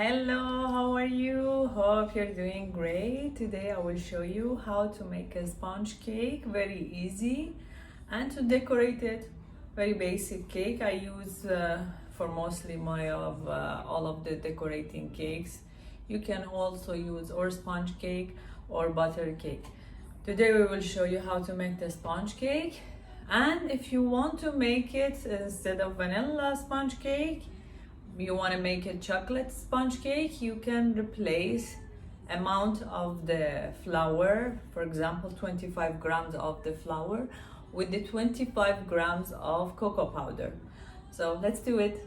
Hello, how are you? Hope you're doing great. Today I will show you how to make a sponge cake, very easy, and to decorate it. Very basic cake I use for mostly my all of the decorating cakes. You can also use or sponge cake or butter cake. Today we will show you how to make the sponge cake, and if you want to make it instead of vanilla sponge cake, you want to make a chocolate sponge cake, you can replace amount of the flour, for example 25 grams of the flour with the 25 grams of cocoa powder. So let's do it.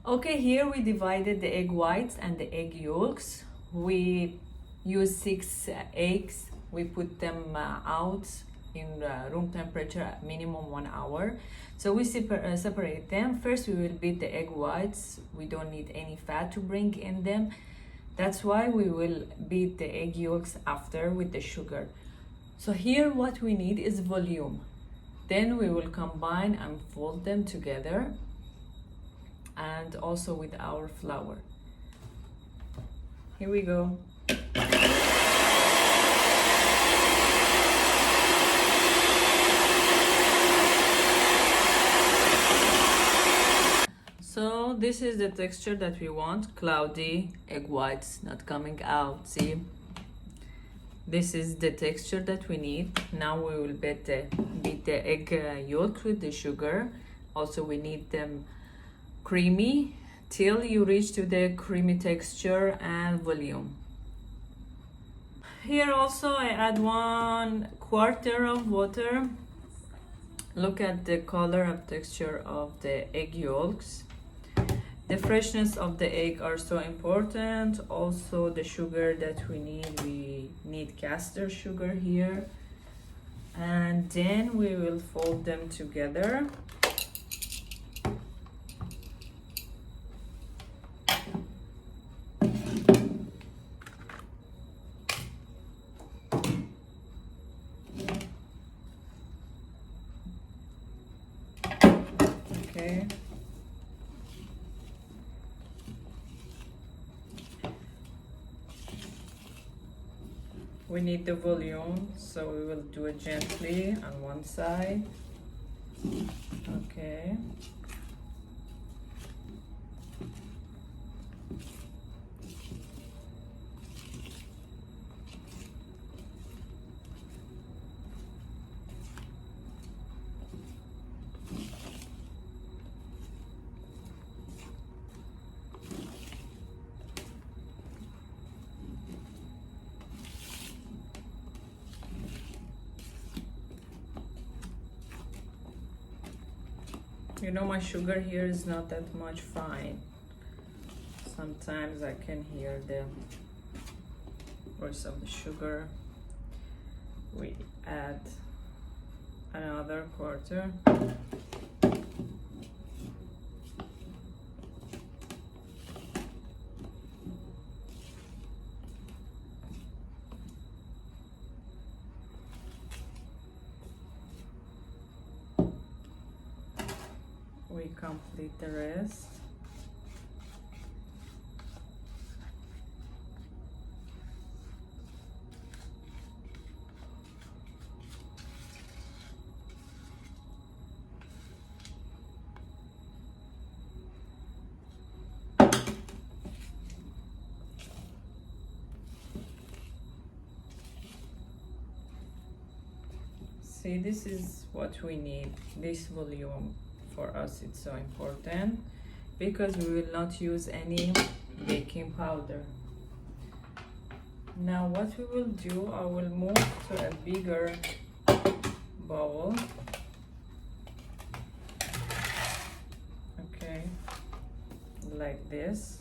Okay, here we divided the egg whites and the egg yolks. We use 6 eggs. We put them out in room temperature at minimum 1 hour. So we separate them. First we will beat the egg whites. We don't need any fat to bring in them. That's why we will beat the egg yolks after with the sugar. So here what we need is volume. Then we will combine and fold them together, and also with our flour. Here we go. So this is the texture that we want, cloudy, egg whites not coming out, see? This is the texture that we need. Now we will beat the egg yolk with the sugar. Also we need them creamy till you reach to the creamy texture and volume. Here also I add 1/4 of water. Look at the color and texture of the egg yolks. The freshness of the egg are so important. Also the sugar that we need caster sugar here. And then we will fold them together. Okay. We need the volume, so we will do it gently on one side. Okay. You know, my sugar here is not that much fine. Sometimes I can hear the voice of the sugar. We add another 1/4. We complete the rest. See, this is what we need, this volume. For us it's so important because we will not use any baking powder. Now what we will do, I will move to a bigger bowl. Okay, like this.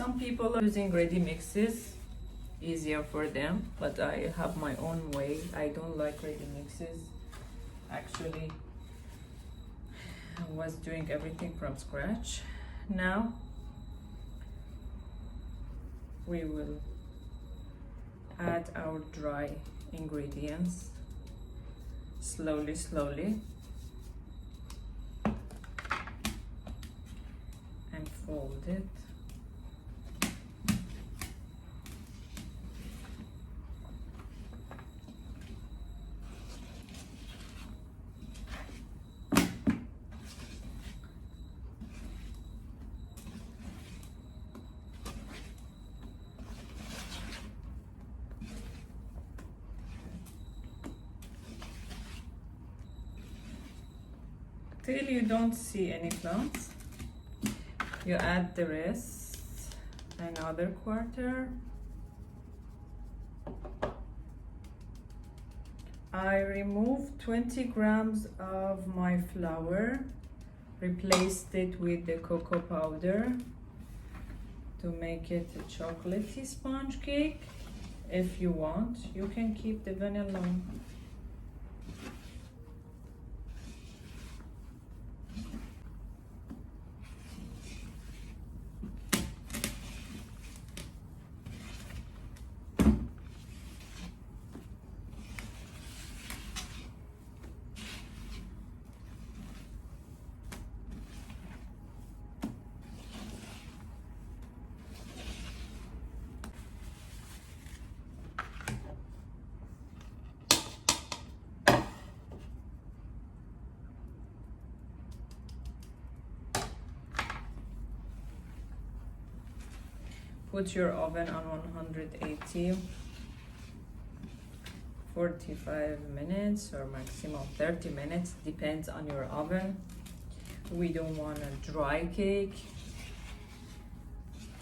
Some people are using ready mixes. easier for them, but I have my own way. I don't like ready mixes. Actually, I was doing everything from scratch. Now we will add our dry ingredients slowly and fold it. Till you don't see any clumps, you add the rest, another quarter. I removed 20 grams of my flour, replaced it with the cocoa powder to make it a chocolatey sponge cake. If you want, you can keep the vanilla. Put your oven on 180, 45 minutes or maximum 30 minutes, depends on your oven. We don't want a dry cake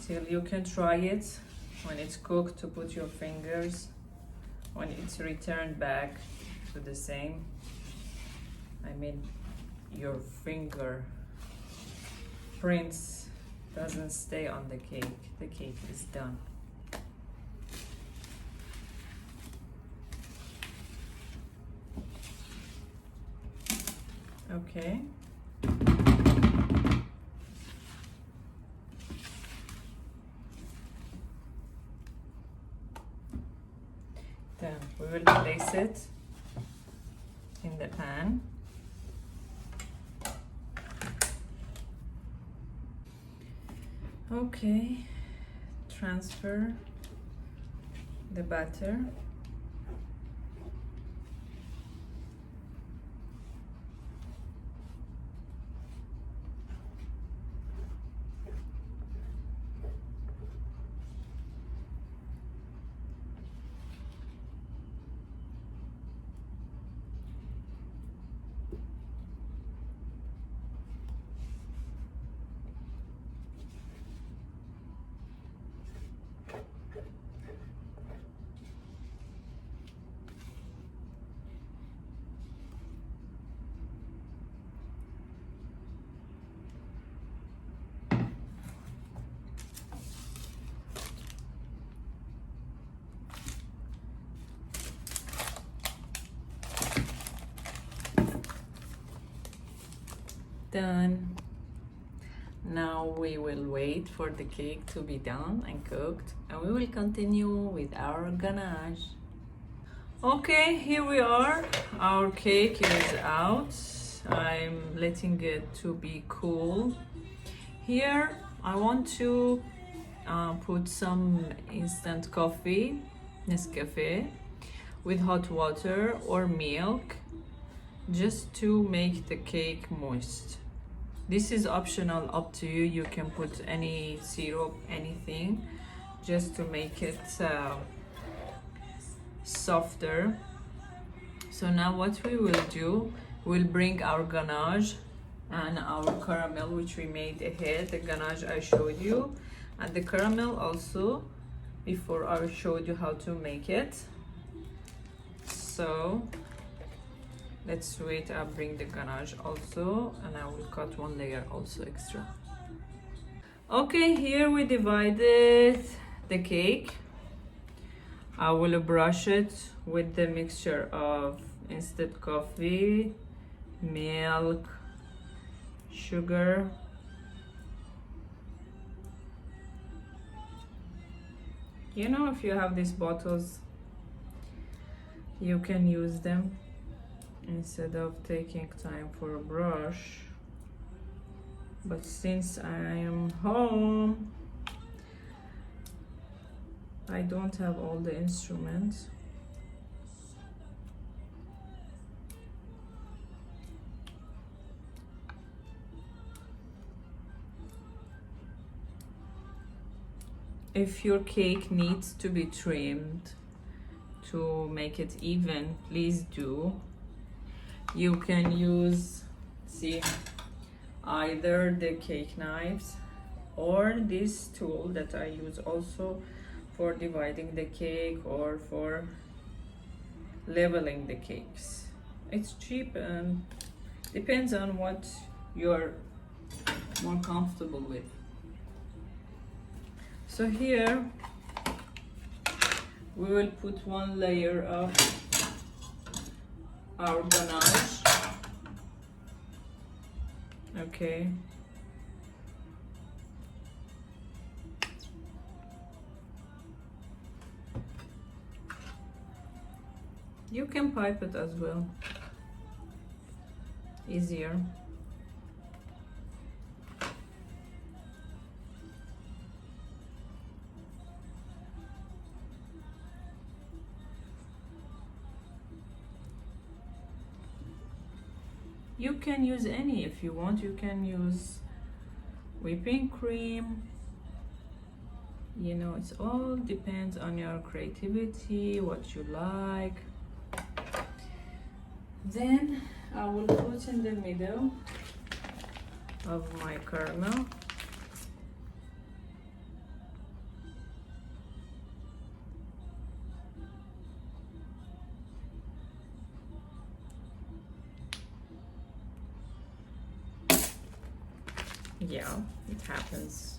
till you can try it. When it's cooked, to put your fingers, when it's returned back to the same, I mean your finger prints doesn't stay on the cake is done. Okay. Then we will place it in the pan. Okay, transfer the batter. Done. Now we will wait for the cake to be done and cooked, and we will continue with our ganache. Okay, here we are. Our cake is out. I'm letting it to be cool. Here I want to put some instant coffee, Nescafe, with hot water or milk, just to make the cake moist. This is optional, up to you. You can put any syrup, anything, just to make it softer. So now what we will do, we'll bring our ganache and our caramel, which we made ahead. The ganache I showed you, and the caramel also before I showed you how to make it. So let's wait. I'll bring the ganache also, and I will cut one layer also extra. Okay, here we divided the cake. I will brush it with the mixture of instant coffee, milk, sugar, you know, if you have these bottles, you can use them instead of taking time for a brush. But since I am home, I don't have all the instruments. If your cake needs to be trimmed to make it even, please do. You can use, see, either the cake knives or this tool that I use also for dividing the cake or for leveling the cakes. It's cheap and depends on what you're more comfortable with. So here we will put one layer of our ganache. Okay. You can pipe it as well. Easier. You can use any if you want. You can use whipping cream. You know, it's all depends on your creativity, what you like. Then I will put in the middle of my caramel. Yeah, it happens.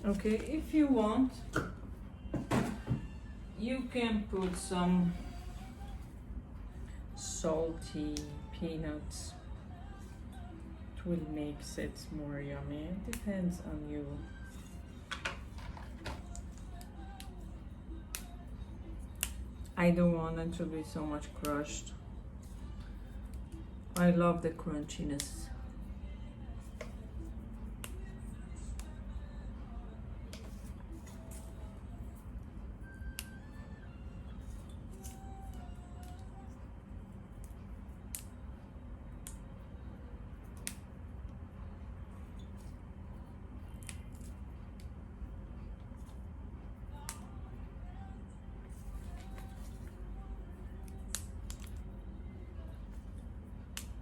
Okay, if you want, you can put some salty peanuts. It will make it more yummy. It depends on you. I don't want it to be so much crushed. I love the crunchiness.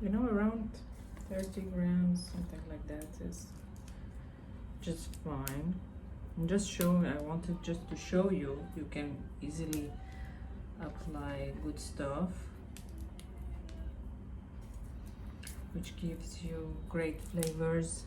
You know, around 30 grams, something like that is just fine. I'm just showing, I wanted just to show you, you can easily apply good stuff, which gives you great flavors.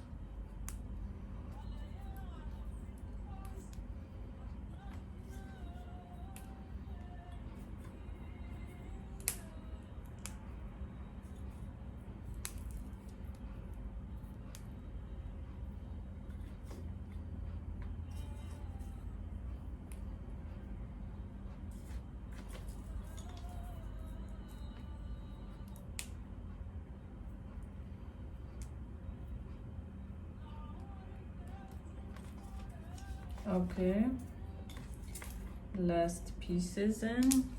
Okay, last pieces in.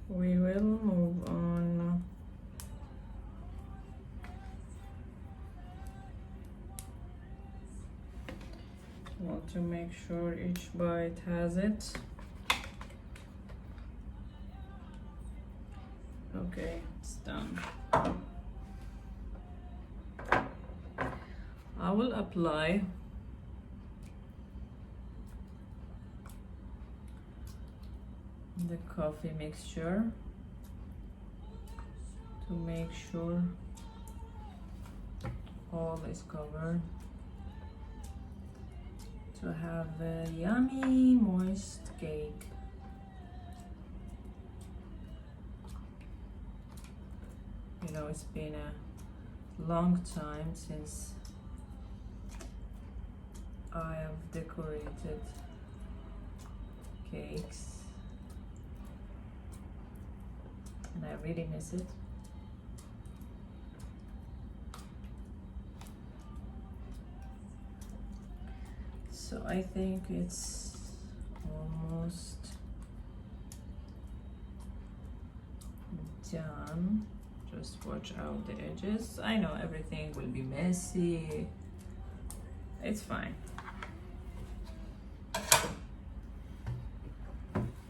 We will move on Want to make sure each bite has it. Okay, it's done. I will apply the coffee mixture to make sure all is covered, to have a yummy moist cake. You know, it's been a long time since I have decorated cakes and I really miss it. So I think it's almost done. Just watch out the edges. I know everything will be messy. It's fine.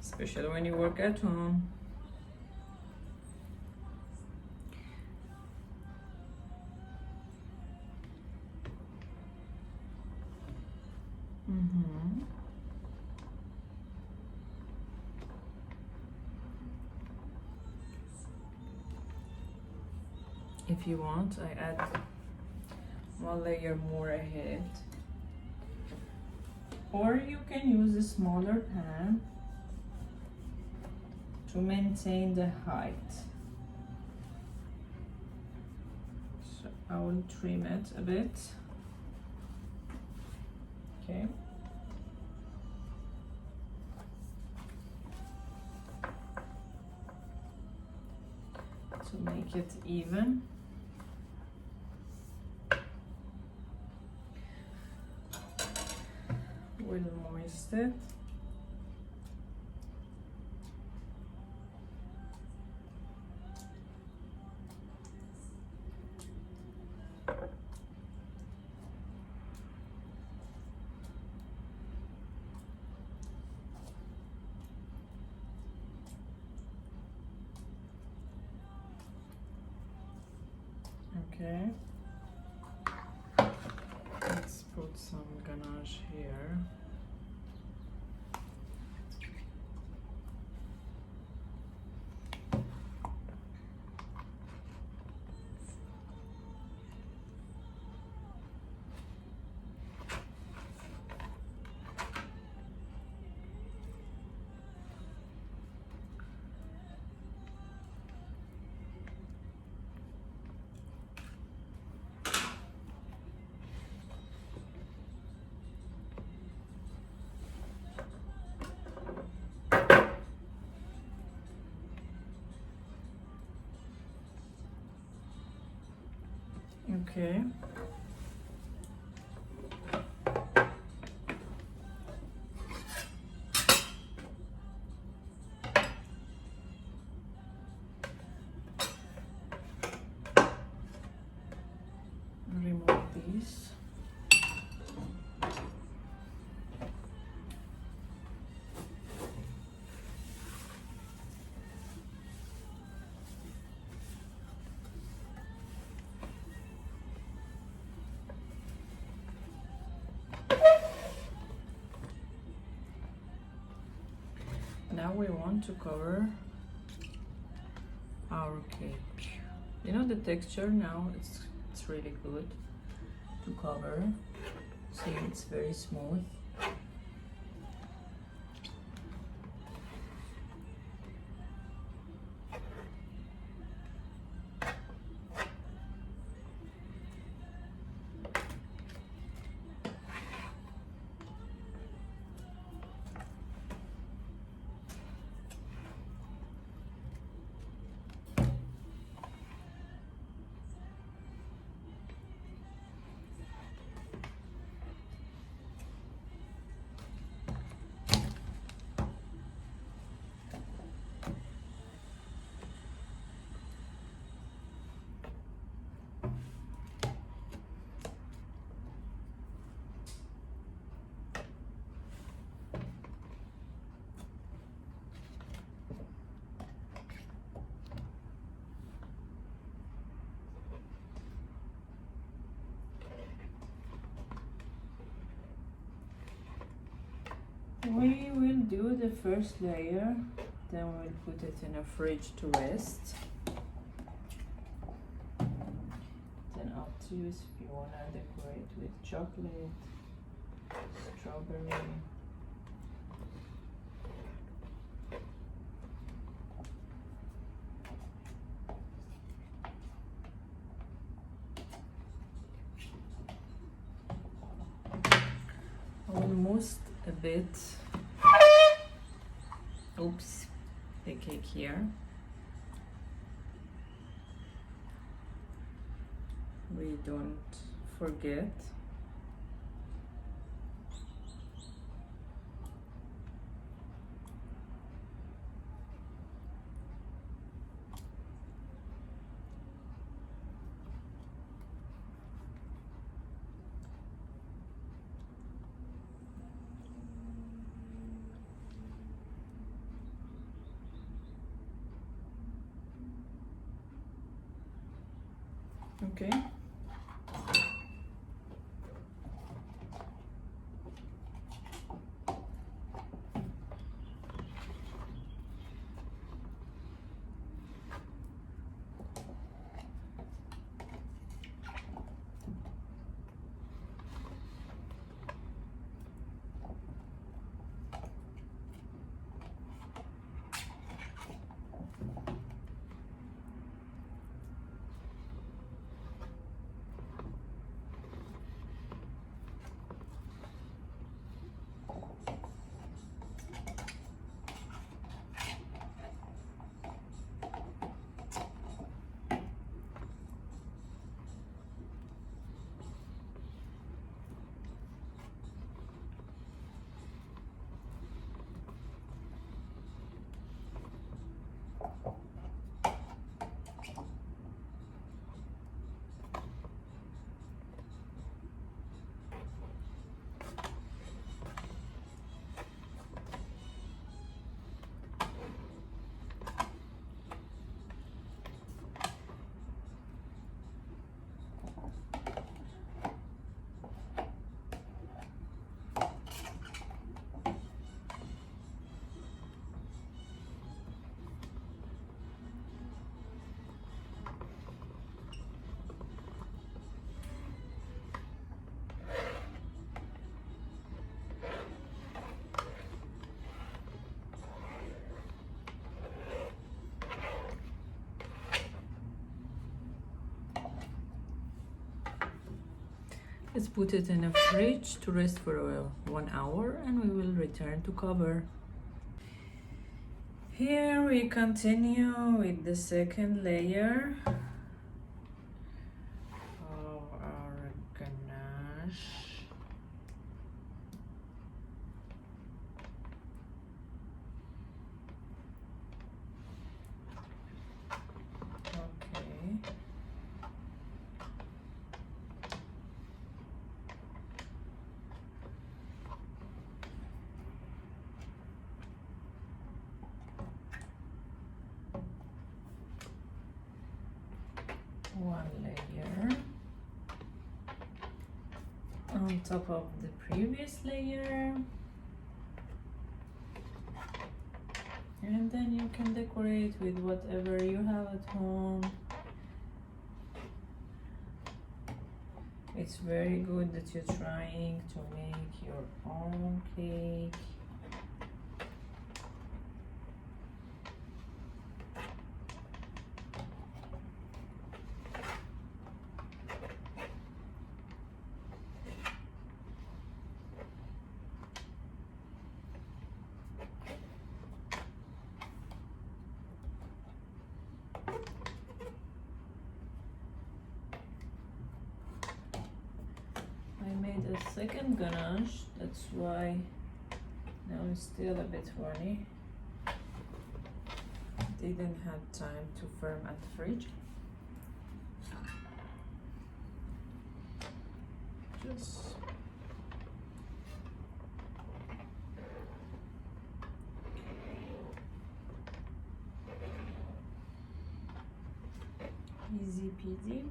Especially when you work at home. If you want, I add one layer more ahead, or you can use a smaller pan to maintain the height. So I will trim it a bit. Okay. To make it even. We'll moist it. Okay. Let's put some ganache here. Okay. Remove these. Now we want to cover our cake. You know the texture now, it's really good to cover. See, it's very smooth. We will do the first layer, then we'll put it in a fridge to rest. Then up to you if you wanna decorate with chocolate, strawberry. Almost a bit. Oops, the cake here. We don't forget. Okay. Let's put it in a fridge to rest for 1 hour and we will return to cover. Here we continue with the second layer of our ganache. Okay. One layer on top of the previous layer, and then you can decorate with whatever you have at home. It's very good that you're trying to make your own cake. I made a second ganache, that's why now it's still a bit runny. Didn't have time to firm at the fridge. Just easy peasy.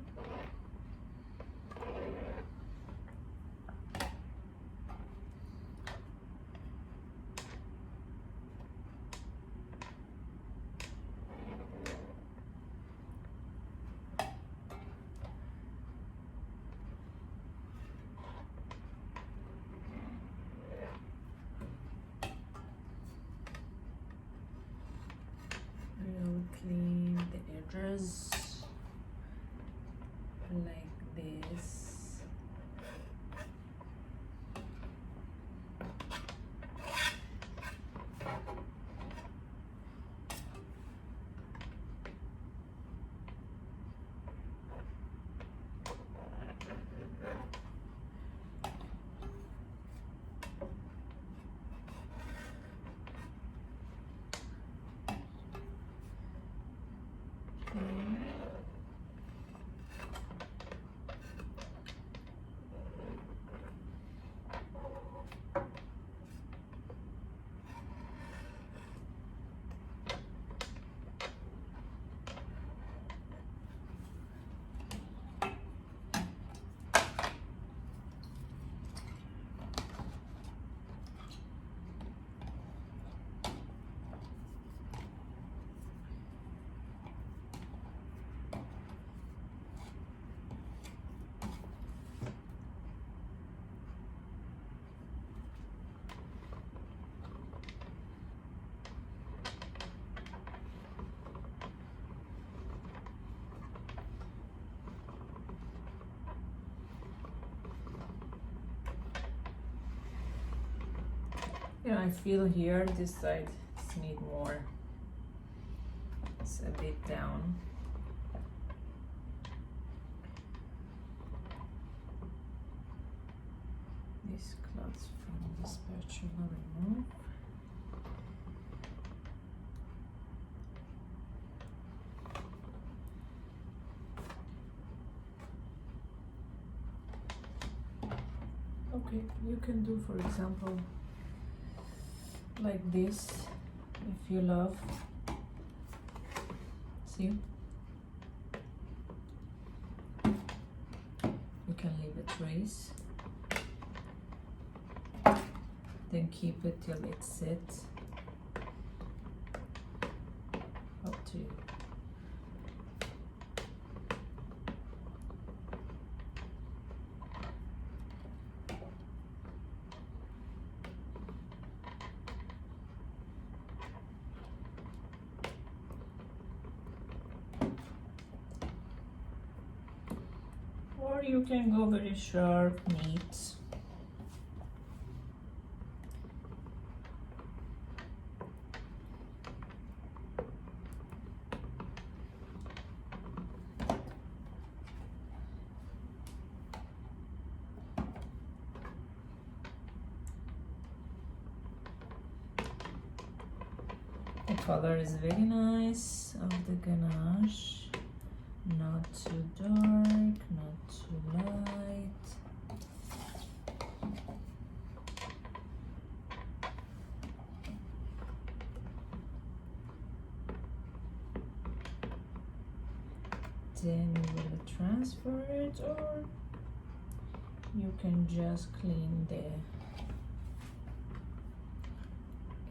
Yeah, I feel here this side need more. It's a bit down. This cloth from the spatula remove. Okay, you can do, for example, like this, if you love. See? You can leave a trace, then keep it till it sets. Up to you. Or you can go very sharp, neat. The color is very nice of the ganache. Not too dark, not too light. Then you will transfer it, or you can just clean the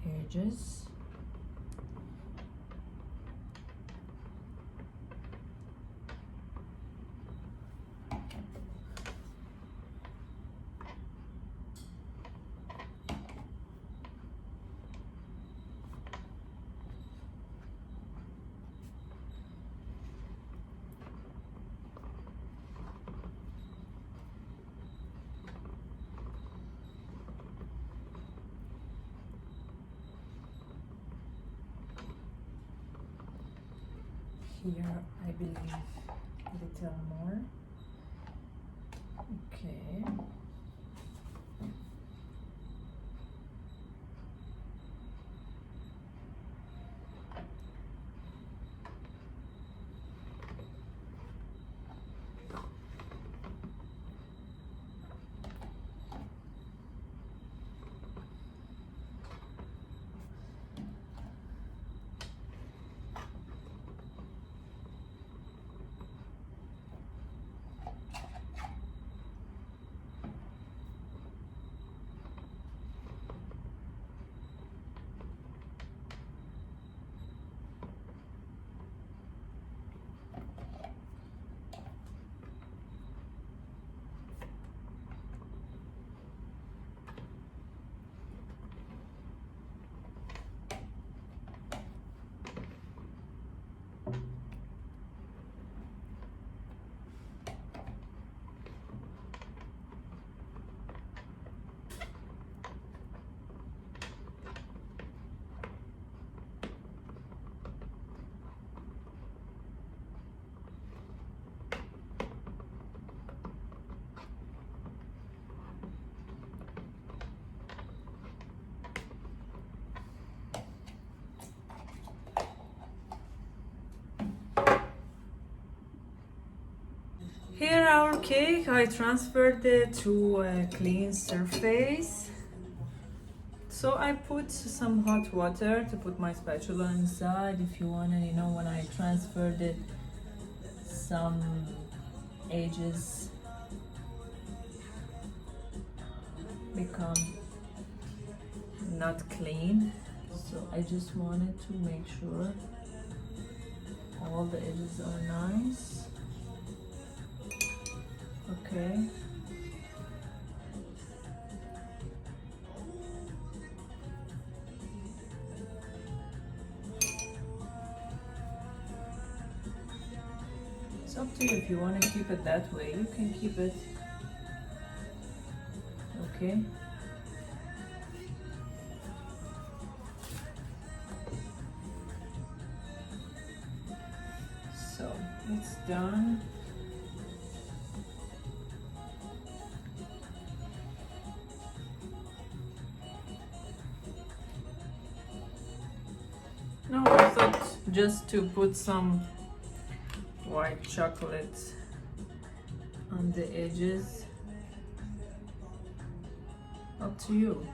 edges. Here, I believe a little more. Okay. Here our cake, I transferred it to a clean surface. So I put some hot water to put my spatula inside. If you want to, when I transferred it, some edges become not clean. So I just wanted to make sure all the edges are nice. Okay. It's up to you. If you want to keep it that way, you can keep it. Okay. done. No, I thought just to put some white chocolate on the edges. Up to you.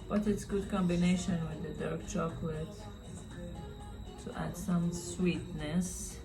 But it's good combination with the dark chocolate to add some sweetness.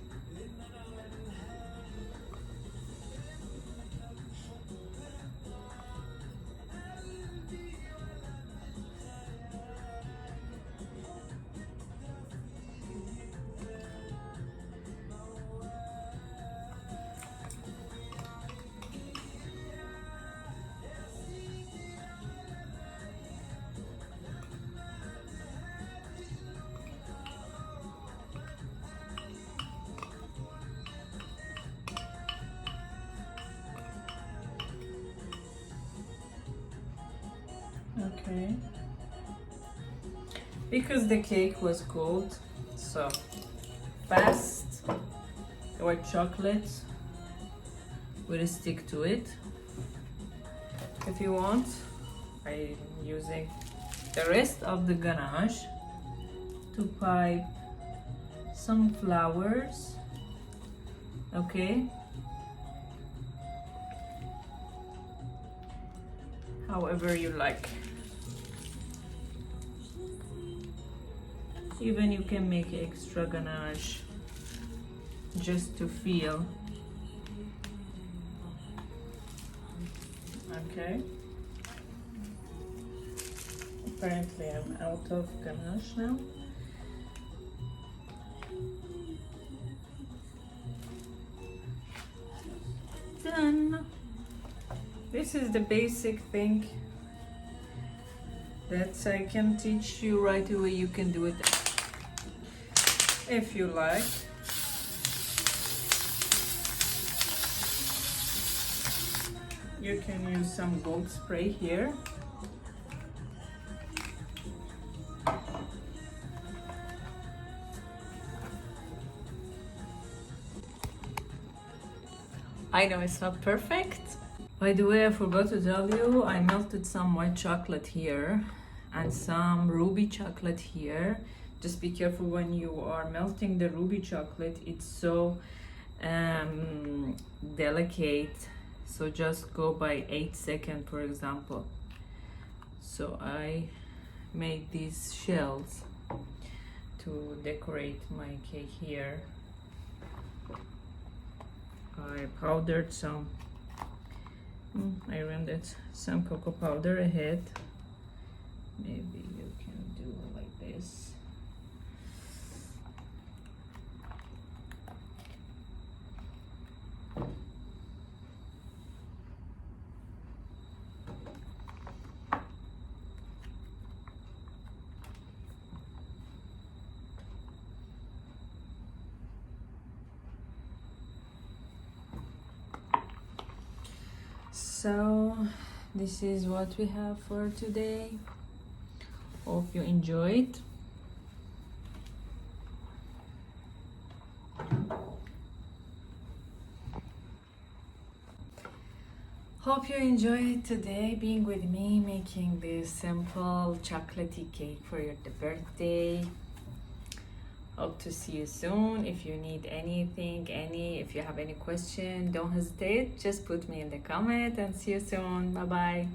Okay. Because the cake was cold, so fast white chocolate will stick to it. If you want, I'm using the rest of the ganache to pipe some flowers. Okay. However you like. Even you can make extra ganache just to feel. Okay. Apparently I'm out of ganache now. Done. This is the basic thing that I can teach you right away. You can do it if you like. You can use some gold spray here. I know it's not perfect. By the way, I forgot to tell you, I melted some white chocolate here and some ruby chocolate here. Just be careful when you are melting the ruby chocolate, it's so delicate, so just go by 8 seconds, for example. So I made these shells to decorate my cake here. I powdered some, I rendered some cocoa powder ahead. Maybe you can do like this. So this is what we have for today. Hope you enjoyed. Hope you enjoyed today being with me making this simple chocolatey cake for your birthday. Hope to see you soon. If you need anything, if you have any question, don't hesitate. Just put me in the comment and see you soon. Bye bye.